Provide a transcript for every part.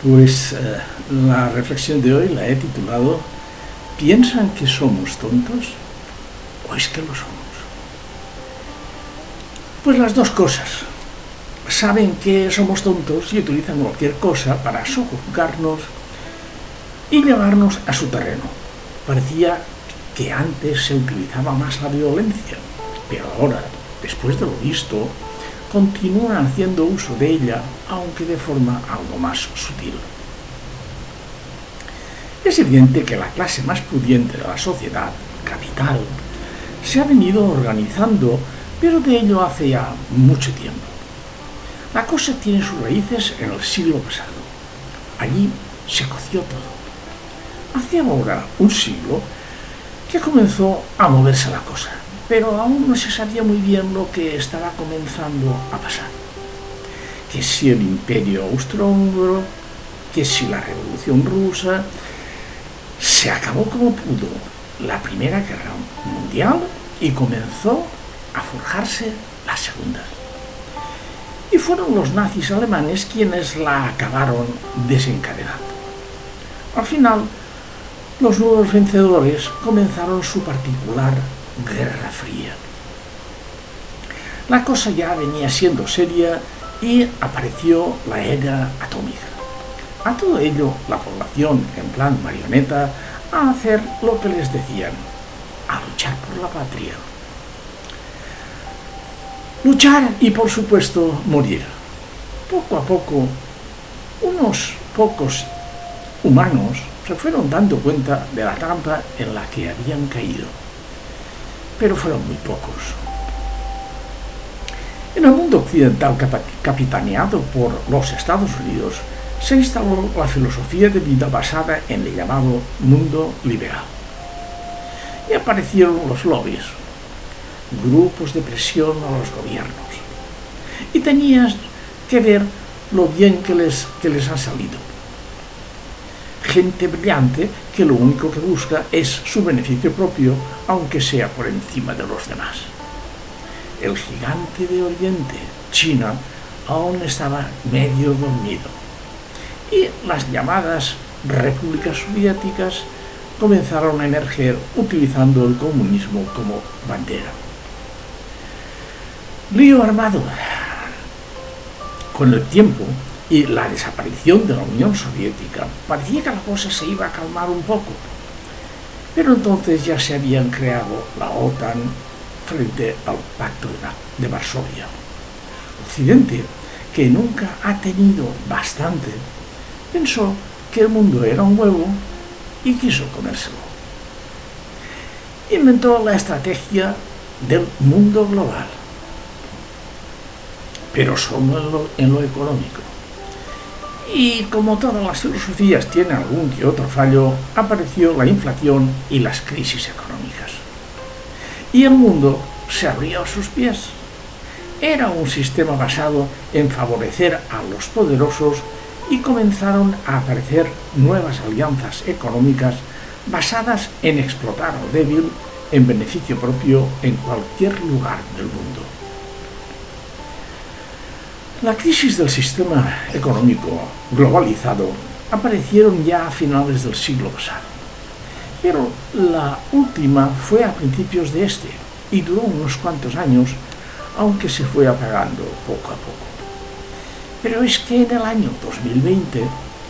Pues la reflexión de hoy la he titulado ¿Piensan que somos tontos o es que lo somos? Pues las dos cosas. Saben que somos tontos y utilizan cualquier cosa para sojuzgarnos y llevarnos a su terreno. Parecía que antes se utilizaba más la violencia, pero ahora, después de lo visto, continúan haciendo uso de ella, aunque de forma algo más sutil. Es evidente que la clase más pudiente de la sociedad, capital, se ha venido organizando, pero de ello hace ya mucho tiempo. La cosa tiene sus raíces en el siglo pasado. Allí se coció todo. Hace ahora un siglo que comenzó a moverse la cosa, pero aún no se sabía muy bien lo que estaba comenzando a pasar. Que si el Imperio Austrohúngaro, que si la Revolución Rusa. Se acabó como pudo la Primera Guerra Mundial y comenzó a forjarse la Segunda. Y fueron los nazis alemanes quienes la acabaron desencadenando. Al final, los nuevos vencedores comenzaron su particular Guerra Fría. La cosa ya venía siendo seria y apareció la era atómica. A todo ello, la población, en plan marioneta, a hacer lo que les decían, a luchar por la patria. Luchar y, por supuesto, morir. Poco a poco, unos pocos humanos se fueron dando cuenta de la trampa en la que habían caído, pero fueron muy pocos. En el mundo occidental capitaneado por los Estados Unidos, se instaló la filosofía de vida basada en el llamado mundo liberal. Y aparecieron los lobbies, grupos de presión a los gobiernos. Y tenías que ver lo bien que les ha salido. Gente brillante que lo único que busca es su beneficio propio, aunque sea por encima de los demás. El gigante de Oriente, China, aún estaba medio dormido. Y las llamadas repúblicas soviéticas comenzaron a emerger utilizando el comunismo como bandera. Lío armado. Con el tiempo y la desaparición de la Unión Soviética, parecía que la cosa se iba a calmar un poco. Pero entonces ya se habían creado la OTAN frente al Pacto de Varsovia. Occidente, que nunca ha tenido bastante, pensó que el mundo era un huevo y quiso comérselo. Inventó la estrategia del mundo global, pero solo en lo económico. Y como todas las filosofías tienen algún que otro fallo, apareció la inflación y las crisis económicas. Y el mundo se abrió a sus pies. Era un sistema basado en favorecer a los poderosos y comenzaron a aparecer nuevas alianzas económicas basadas en explotar al débil en beneficio propio en cualquier lugar del mundo. La crisis del sistema económico globalizado aparecieron ya a finales del siglo pasado, pero la última fue a principios de este y duró unos cuantos años, aunque se fue apagando poco a poco. Pero es que en el año 2020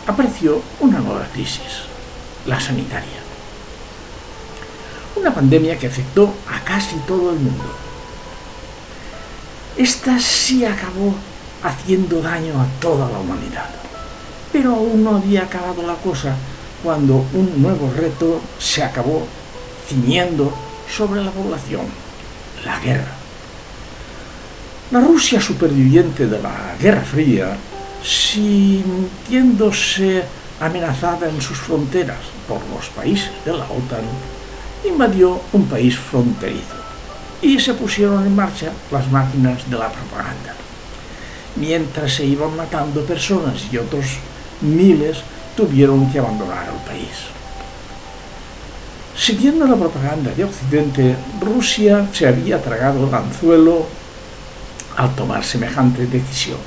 apareció una nueva crisis, la sanitaria. Una pandemia que afectó a casi todo el mundo. Esta sí acabó haciendo daño a toda la humanidad. Pero aún no había acabado la cosa cuando un nuevo reto se acabó ciñendo sobre la población, la guerra. La Rusia superviviente de la Guerra Fría, sintiéndose amenazada en sus fronteras por los países de la OTAN, invadió un país fronterizo y se pusieron en marcha las máquinas de la propaganda. Mientras se iban matando personas y otros miles tuvieron que abandonar el país. Siguiendo la propaganda de Occidente, Rusia se había tragado el anzuelo al tomar semejante decisión.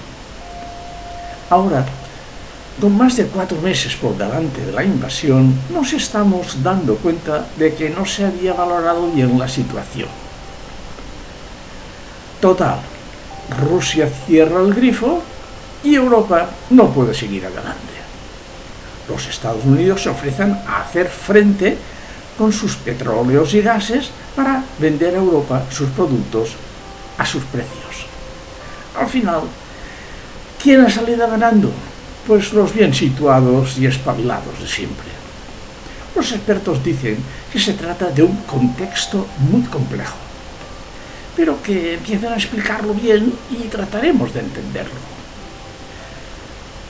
Ahora, con más de 4 meses por delante de la invasión, nos estamos dando cuenta de que no se había valorado bien la situación. Total, Rusia cierra el grifo y Europa no puede seguir adelante. Los Estados Unidos se ofrecen a hacer frente con sus petróleos y gases para vender a Europa sus productos a sus precios. Al final, ¿quién ha salido ganando? Pues los bien situados y espabilados de siempre. Los expertos dicen que se trata de un contexto muy complejo, pero que empiecen a explicarlo bien y trataremos de entenderlo.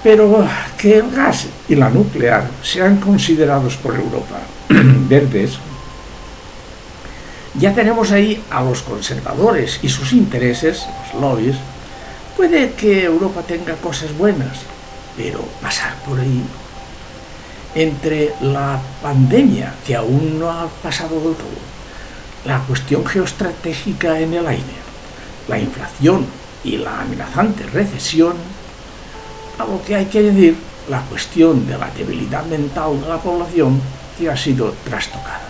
Pero que el gas y la nuclear sean considerados por Europa verdes, ya tenemos ahí a los conservadores y sus intereses, los lobbies. Puede que Europa tenga cosas buenas, pero pasar por ahí, entre la pandemia, que aún no ha pasado del todo, la cuestión geoestratégica en el aire, la inflación y la amenazante recesión, a lo que hay que añadir la cuestión de la debilidad mental de la población que ha sido trastocada.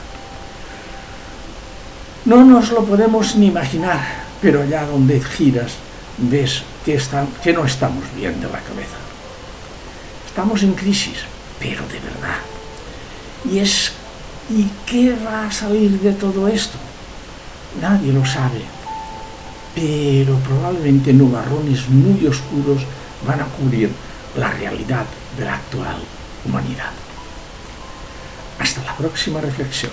No nos lo podemos ni imaginar, pero allá donde giras ves que no estamos bien de la cabeza. Estamos en crisis, pero de verdad. ¿Y qué va a salir de todo esto? Nadie lo sabe, pero probablemente nubarrones muy oscuros van a cubrir la realidad de la actual humanidad. Hasta la próxima reflexión.